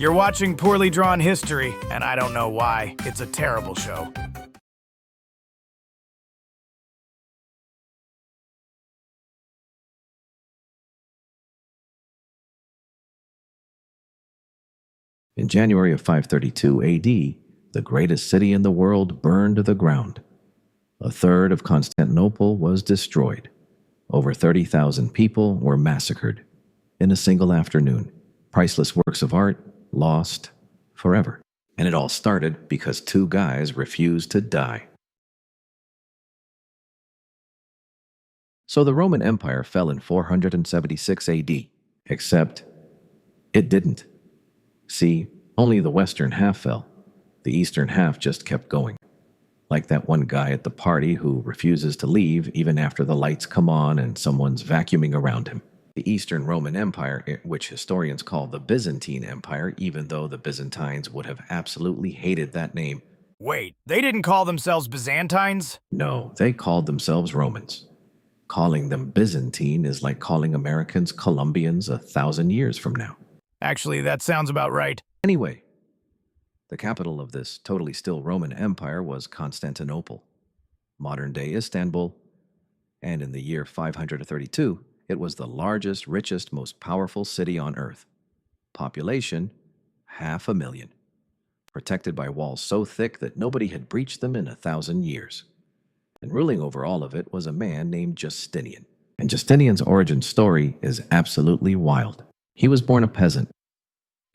You're watching poorly drawn history, and I don't know why. It's a terrible show. In January of 532 AD, the greatest city in the world burned to the ground. A third of Constantinople was destroyed. Over 30,000 people were massacred in a single afternoon. Priceless works of art lost forever. And it all started because two guys refused to die. So the Roman Empire fell in 476 AD, except it didn't. See, only the western half fell. The eastern half just kept going. Like that one guy at the party who refuses to leave even after the lights come on and someone's vacuuming around him. The Eastern Roman Empire, which historians call the Byzantine Empire, even though the Byzantines would have absolutely hated that name. Wait, they didn't call themselves Byzantines? No, they called themselves Romans. Calling them Byzantine is like calling Americans Colombians 1,000 years from now. Actually, that sounds about right. Anyway, the capital of this totally still Roman Empire was Constantinople, modern-day Istanbul, and in the year 532, it was the largest, richest, most powerful city on earth. Population, 500,000. Protected by walls so thick that nobody had breached them in 1,000 years. And ruling over all of it was a man named Justinian. And Justinian's origin story is absolutely wild. He was born a peasant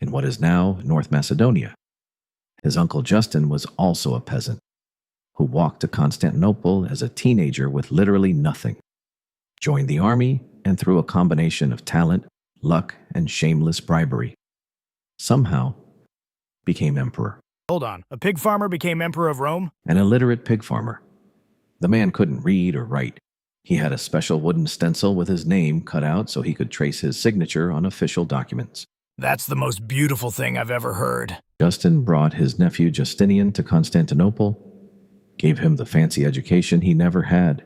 in what is now North Macedonia. His uncle Justin was also a peasant who walked to Constantinople as a teenager with literally nothing, joined the army, and through a combination of talent, luck, and shameless bribery, somehow became emperor. Hold on, a pig farmer became emperor of Rome? An illiterate pig farmer. The man couldn't read or write. He had a special wooden stencil with his name cut out so he could trace his signature on official documents. That's the most beautiful thing I've ever heard. Justin brought his nephew Justinian to Constantinople, gave him the fancy education he never had,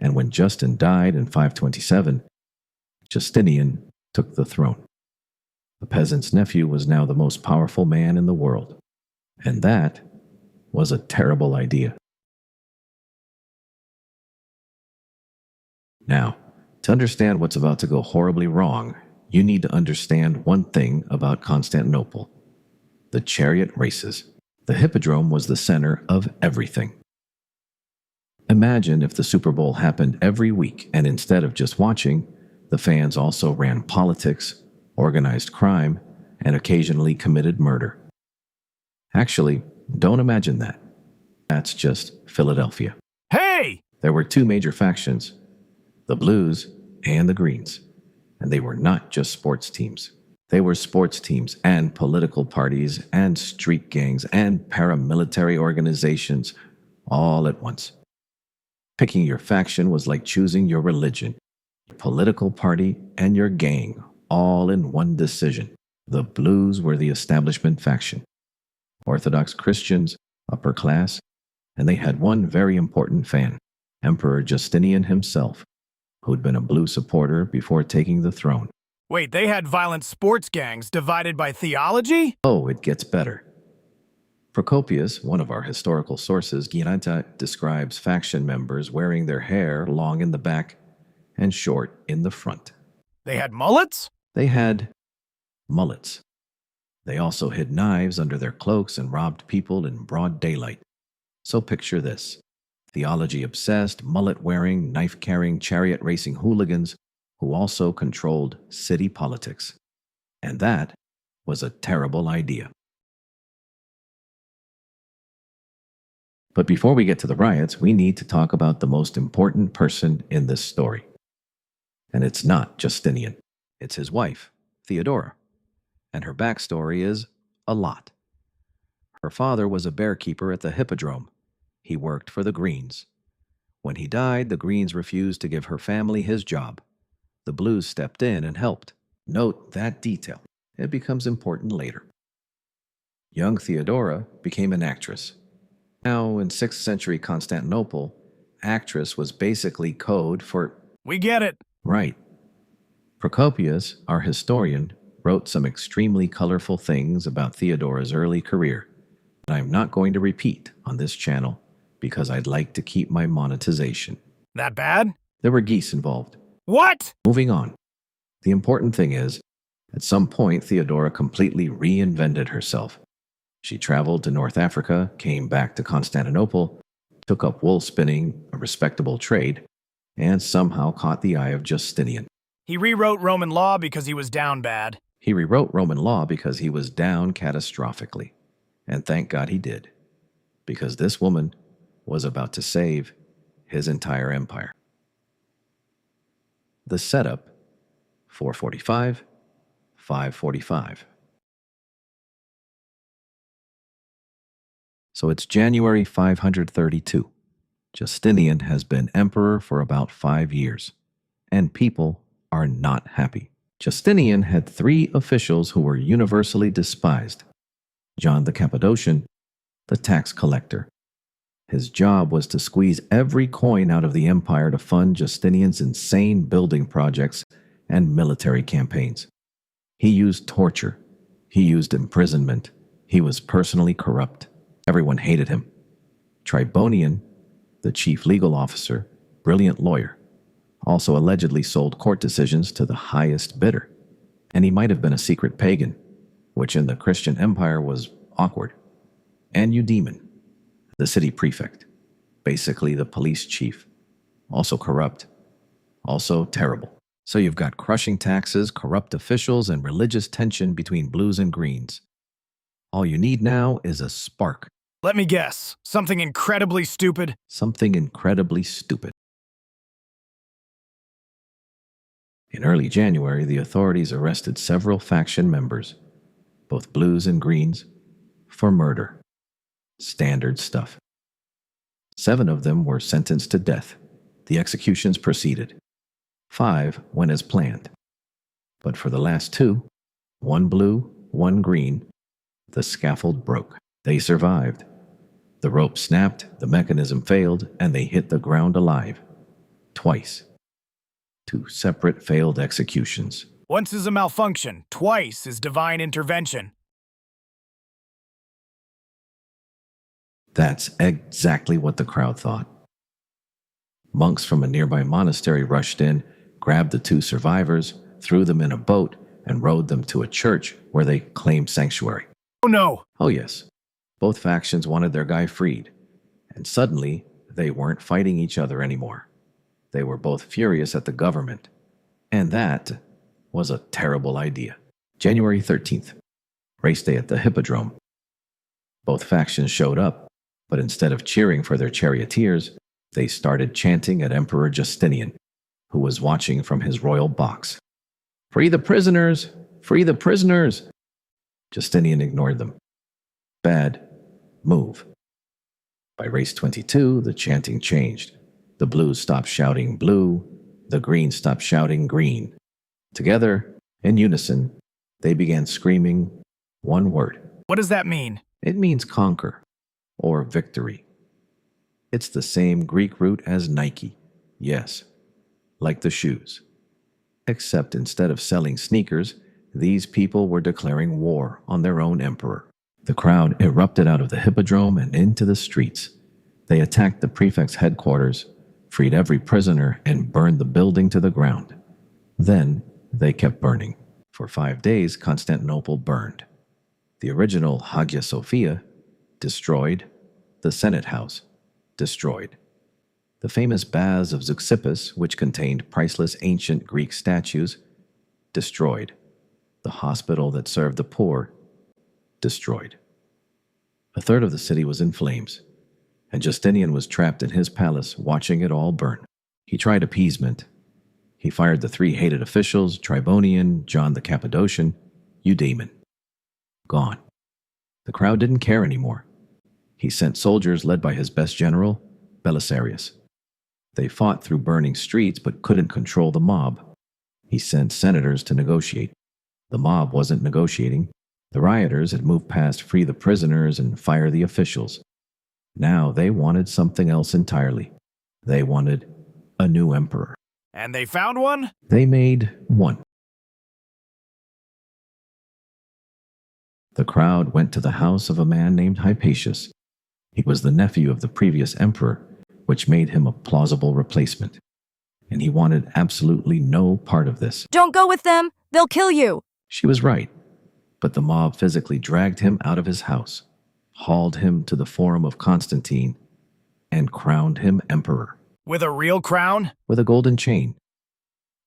and when Justin died in 527, Justinian took the throne. The peasant's nephew was now the most powerful man in the world, and that was a terrible idea. Now, to understand what's about to go horribly wrong, you need to understand one thing about Constantinople: the chariot races. The Hippodrome was the center of everything. Imagine if the Super Bowl happened every week, and instead of just watching, the fans also ran politics, organized crime, and occasionally committed murder. Actually, don't imagine that. That's just Philadelphia. Hey! There were two major factions, the Blues and the Greens. And they were not just sports teams. They were sports teams and political parties and street gangs and paramilitary organizations all at once. Picking your faction was like choosing your religion, your political party, and your gang all in one decision. The Blues were the establishment faction. Orthodox Christians, upper class, and they had one very important fan, Emperor Justinian himself, who'd been a Blue supporter before taking the throne. Wait, they had violent sports gangs divided by theology? Oh, it gets better. Procopius, one of our historical sources, describes faction members wearing their hair long in the back and short in the front. They had mullets? They had mullets. They also hid knives under their cloaks and robbed people in broad daylight. So picture this: theology-obsessed, mullet-wearing, knife-carrying, chariot-racing hooligans who also controlled city politics. And that was a terrible idea. But before we get to the riots, we need to talk about the most important person in this story. And it's not Justinian. It's his wife, Theodora. And her backstory is a lot. Her father was a bearkeeper at the Hippodrome. He worked for the Greens. When he died, the Greens refused to give her family his job. The Blues stepped in and helped. Note that detail. It becomes important later. Young Theodora became an actress. Now, in 6th century Constantinople, actress was basically code for... We get it. Right. Procopius, our historian, wrote some extremely colorful things about Theodora's early career that I'm not going to repeat on this channel because I'd like to keep my monetization. That bad? There were geese involved. What? Moving on. The important thing is, at some point, Theodora completely reinvented herself. She traveled to North Africa, came back to Constantinople, took up wool spinning, a respectable trade, and somehow caught the eye of Justinian. He rewrote Roman law because he was down bad. He rewrote Roman law because he was down catastrophically. And thank God he did, because this woman was about to save his entire empire. The setup, 445, 545. So it's January 532. Justinian has been emperor for about 5 years, and people are not happy. Justinian had 3 officials who were universally despised. John the Cappadocian, the tax collector. His job was to squeeze every coin out of the empire to fund Justinian's insane building projects and military campaigns. He used torture. He used imprisonment. He was personally corrupt. Everyone hated him. Tribonian, the chief legal officer, brilliant lawyer, also allegedly sold court decisions to the highest bidder. And he might have been a secret pagan, which in the Christian Empire was awkward. And Eudaemon, the city prefect, basically the police chief, also corrupt, also terrible. So you've got crushing taxes, corrupt officials, and religious tension between blues and greens. All you need now is a spark. Let me guess. Something incredibly stupid? Something incredibly stupid. In early January, the authorities arrested several faction members, both blues and greens, for murder. Standard stuff. 7 of them were sentenced to death. The executions proceeded. 5 went as planned. But for the last 2, 1 blue, 1 green, the scaffold broke. They survived. The rope snapped, the mechanism failed, and they hit the ground alive. Twice. 2 separate failed executions. Once is a malfunction, twice is divine intervention. That's exactly what the crowd thought. Monks from a nearby monastery rushed in, grabbed the 2 survivors, threw them in a boat, and rowed them to a church where they claimed sanctuary. Oh no! Oh yes, both factions wanted their guy freed, and suddenly they weren't fighting each other anymore. They were both furious at the government, and that was a terrible idea. January 13th, race day at the Hippodrome. Both factions showed up, but instead of cheering for their charioteers, they started chanting at Emperor Justinian, who was watching from his royal box. "Free the prisoners! Free the prisoners!" Justinian ignored them. Bad move. By race 22, the chanting changed. The blues stopped shouting blue, the greens stopped shouting green. Together, in unison, they began screaming one word. What does that mean? It means conquer, or victory. It's the same Greek root as Nike, yes, like the shoes. Except instead of selling sneakers, these people were declaring war on their own emperor. The crowd erupted out of the Hippodrome and into the streets. They attacked the prefect's headquarters, freed every prisoner, and burned the building to the ground. Then they kept burning. For 5 days, Constantinople burned. The original Hagia Sophia, destroyed. The Senate House, destroyed. The famous baths of Zeuxippus, which contained priceless ancient Greek statues, destroyed. The hospital that served the poor, destroyed. A third of the city was in flames, and Justinian was trapped in his palace watching it all burn. He tried appeasement. He fired the 3 hated officials, Tribonian, John the Cappadocian, Eudaemon. Gone. The crowd didn't care anymore. He sent soldiers led by his best general, Belisarius. They fought through burning streets but couldn't control the mob. He sent senators to negotiate. The mob wasn't negotiating. The rioters had moved past free the prisoners and fire the officials. Now they wanted something else entirely. They wanted a new emperor. And they found one? They made one. The crowd went to the house of a man named Hypatius. He was the nephew of the previous emperor, which made him a plausible replacement. And he wanted absolutely no part of this. Don't go with them! They'll kill you! She was right, but the mob physically dragged him out of his house, hauled him to the Forum of Constantine, and crowned him emperor. With a real crown? With a golden chain.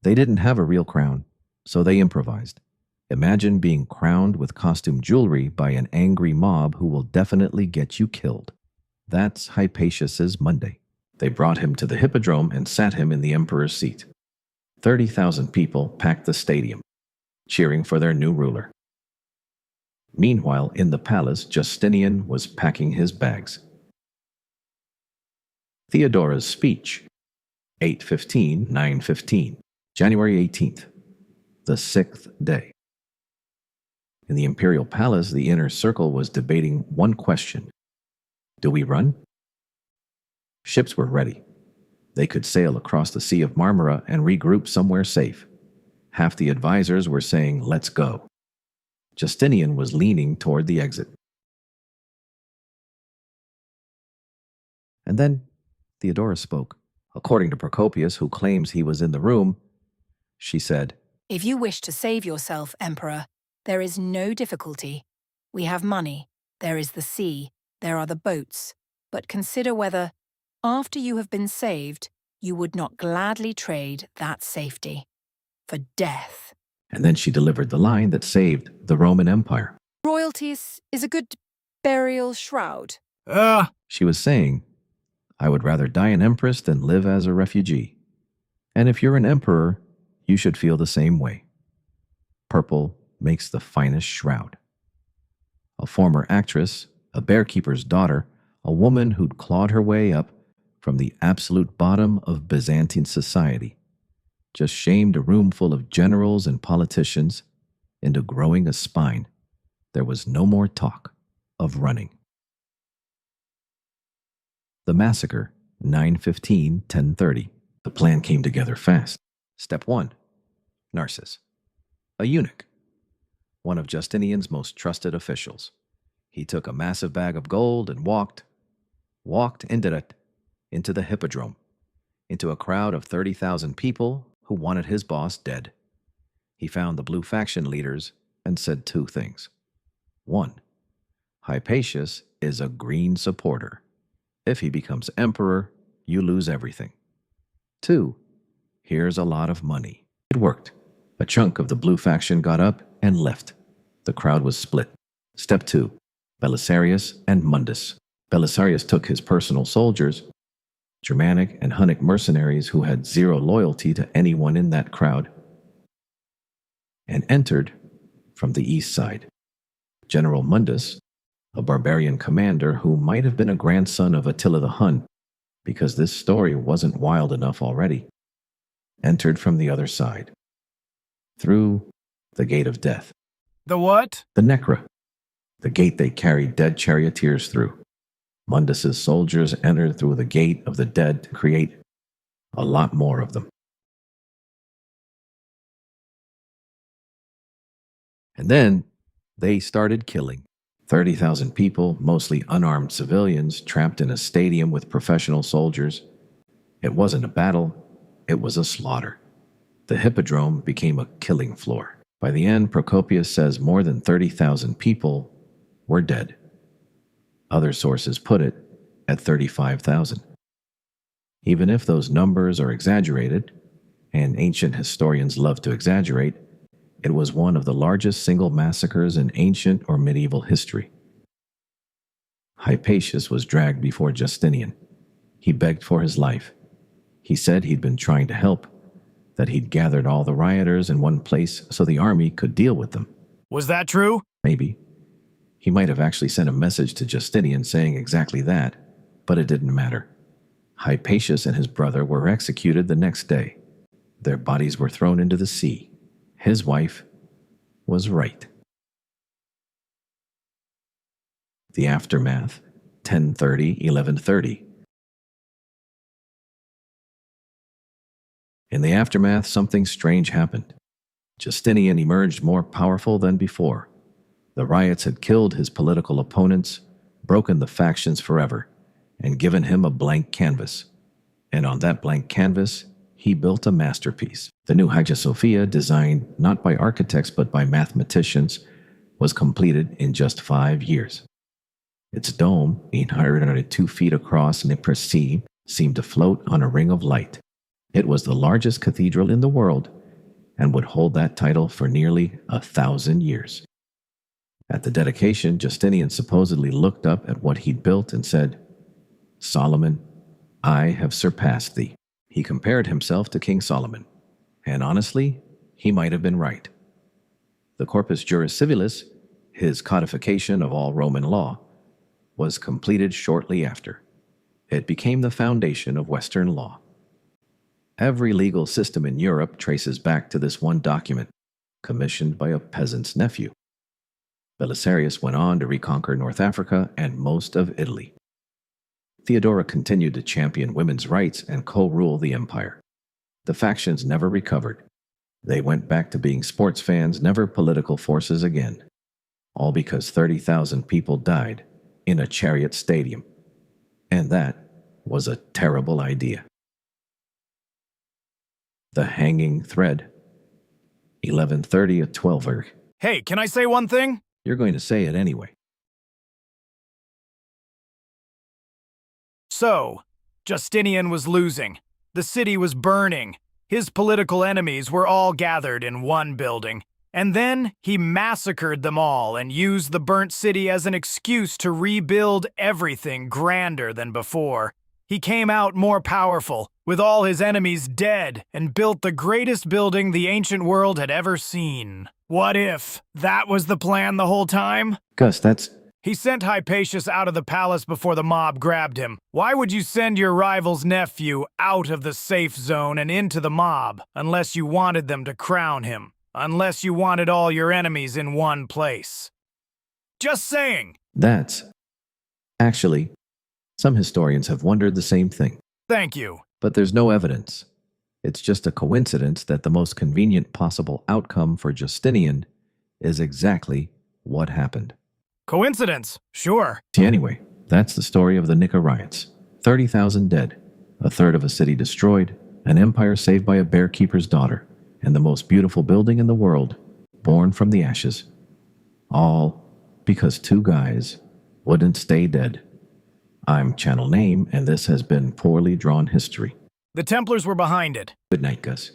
They didn't have a real crown, so they improvised. Imagine being crowned with costume jewelry by an angry mob who will definitely get you killed. That's Hypatius's Monday. They brought him to the Hippodrome and sat him in the emperor's seat. 30,000 people packed the stadium, cheering for their new ruler. Meanwhile, in the palace, Justinian was packing his bags. Theodora's speech, 9:15, January 18th, the 6th day. In the imperial palace, the inner circle was debating one question. Do we run? Ships were ready. They could sail across the Sea of Marmara and regroup somewhere safe. Half the advisors were saying, let's go. Justinian was leaning toward the exit. And then Theodora spoke. According to Procopius, who claims he was in the room, she said, If you wish to save yourself, Emperor, there is no difficulty. We have money, there is the sea, there are the boats. But consider whether, after you have been saved, you would not gladly trade that safety for death. And then she delivered the line that saved the Roman Empire. Royalty is a good burial shroud. She was saying, I would rather die an empress than live as a refugee. And if you're an emperor, you should feel the same way. Purple makes the finest shroud. A former actress, a bearkeeper's daughter, a woman who'd clawed her way up from the absolute bottom of Byzantine society, just shamed a room full of generals and politicians into growing a spine. There was no more talk of running. The Massacre, 9:15, 10:30. The plan came together fast. Step 1. Narcissus, a eunuch, one of Justinian's most trusted officials. He took a massive bag of gold and walked into the Hippodrome, into a crowd of 30,000 people who wanted his boss dead. He found the blue faction leaders and said two things. 1. Hypatius is a green supporter. If he becomes emperor, you lose everything. 2. Here's a lot of money. It worked. A chunk of the blue faction got up and left. The crowd was split. Step 2. Belisarius and Mundus. Belisarius took his personal soldiers, Germanic and Hunnic mercenaries who had zero loyalty to anyone in that crowd, and entered from the east side. General Mundus, a barbarian commander who might have been a grandson of Attila the Hun, because this story wasn't wild enough already, entered from the other side, through the gate of death. The what? The Necra, the gate they carried dead charioteers through. Mundus's soldiers entered through the gate of the dead to create a lot more of them. And then they started killing. 30,000 people, mostly unarmed civilians, trapped in a stadium with professional soldiers. It wasn't a battle, it was a slaughter. The Hippodrome became a killing floor. By the end, Procopius says more than 30,000 people were dead. Other sources put it at 35,000. Even if those numbers are exaggerated, and ancient historians love to exaggerate, it was one of the largest single massacres in ancient or medieval history. Hypatius was dragged before Justinian. He begged for his life. He said he'd been trying to help, that he'd gathered all the rioters in one place so the army could deal with them. Was that true? Maybe. He might have actually sent a message to Justinian saying exactly that, but it didn't matter. Hypatius and his brother were executed the next day. Their bodies were thrown into the sea. His wife was right. The aftermath, 10:30, 11:30. In the aftermath, something strange happened. Justinian emerged more powerful than before. The riots had killed his political opponents, broken the factions forever, and given him a blank canvas. And on that blank canvas, he built a masterpiece. The new Hagia Sophia, designed not by architects but by mathematicians, was completed in just 5 years. Its dome, 802 feet across and pristine, seemed to float on a ring of light. It was the largest cathedral in the world and would hold that title for nearly 1,000 years. At the dedication, Justinian supposedly looked up at what he'd built and said, "Solomon, I have surpassed thee." He compared himself to King Solomon, and honestly, he might have been right. The Corpus Juris Civilis, his codification of all Roman law, was completed shortly after. It became the foundation of Western law. Every legal system in Europe traces back to this one document, commissioned by a peasant's nephew. Belisarius went on to reconquer North Africa and most of Italy. Theodora continued to champion women's rights and co-rule the empire. The factions never recovered. They went back to being sports fans, never political forces again. All because 30,000 people died in a Chariot stadium. And that was a terrible idea. The hanging thread. 11:30 at 12. Hey, can I say one thing? You're going to say it anyway. So, Justinian was losing. The city was burning. His political enemies were all gathered in one building. And then he massacred them all and used the burnt city as an excuse to rebuild everything grander than before. He came out more powerful, with all his enemies dead, and built the greatest building the ancient world had ever seen. What if that was the plan the whole time? Gus, that's... He sent Hypatius out of the palace before the mob grabbed him. Why would you send your rival's nephew out of the safe zone and into the mob, unless you wanted them to crown him? Unless you wanted all your enemies in one place? Just saying. That's... Actually, some historians have wondered the same thing. Thank you. But there's no evidence. It's just a coincidence that the most convenient possible outcome for Justinian is exactly what happened. Coincidence, sure. Anyway, that's the story of the Nika Riots. 30,000 dead, a third of a city destroyed, an empire saved by a bearkeeper's daughter, and the most beautiful building in the world, born from the ashes. All because 2 guys wouldn't stay dead. I'm Channel Name, and this has been Poorly Drawn History. The Templars were behind it. Good night, Gus.